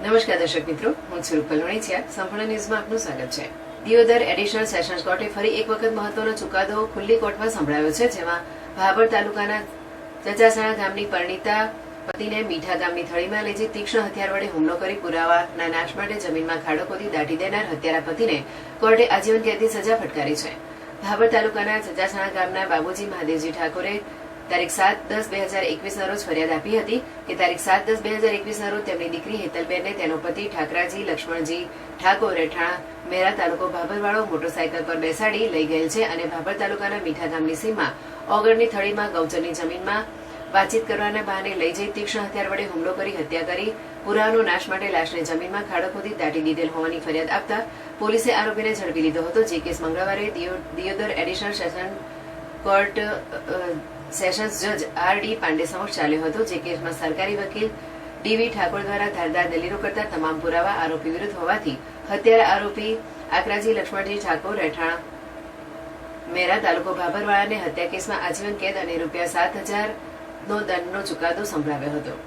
નમસ્કાર દર્શક મિત્રો, હું છું રૂપલ વણિચિયા. સંપૂર્ણ ન્યૂઝમાં આપનું સ્વાગત છે. દિયોદર એડિશનલ સેશન્સ કોર્ટે ફરી એક વખત મહત્વનો ચુકાદો ખુલ્લી કોર્ટમાં સંભળાવ્યો છે, જેમાં ભાભર તાલુકાના ચચાસણા ગામની પરિણીતા પતિને મીઠા ગામની થળીમાં લઈ જઈ તીક્ષ્ણ હથિયાર વડે હુમલો કરી પુરાવાના નાશ માટે જમીનમાં ખાડો ખોદી દાટી દેનાર હત્યારા પતિને કોર્ટે આજીવન કેદની સજા ફટકારી છે. ભાભર તાલુકાના ચચાસણા ગામના બાબુજી મહાદેવજી ઠાકોરે તારીખ 7-10-2021 રોજ ફરિયાદ આપી હતી કે તારીખ 7-10-2021 રોજ તેમની દીકરી હેતલબેનને તેનો પતિ ઠાકરાજી લક્ષ્મણજી ઠાકોર રેઠાણા મેરા તાલુકો ભાભરવાળો મોટરસાયકલ પર બેસાડી લઈ ગયેલ છે અને ભાભર તાલુકાના મીઠા ગામની સીમમાં ઓગળની થળીમાં ગૌચરની જમીનમાં વાતચીત કરવાના બહાને લઈ જઈ તીક્ષ્ણ હથિયાર વડે હુમલો કરી હત્યા કરી પુરાવાનો નાશ માટે લાશને જમીનમાં ખાડો ખોદી દાટી દીધેલ હોવાની ફરિયાદ આપતા પોલીસે આરોપીને ઝડપી લીધો હતો. જે કેસ મંગળવારે Deodar additional session court sessions જજ R.D. પાંડે સમક્ષ ચાલ્યો હતો. જે કેસમાં સરકારી વકીલ D.V. ઠાકોર દ્વારા ધારદાર દલીલો કરતા તમામ પુરાવા આરોપી વિરુદ્ધ હોવાથી હત્યારા આરોપી આકરાજી લક્ષ્મણજી ઠાકોર રેઠાણા મેરા તાલુકો ભાભરવાળાને હત્યા કેસમાં આજીવન કેદ અને રૂપિયા 7,000 નો દંડનો ચુકાદો સંભળાવ્યો હતો.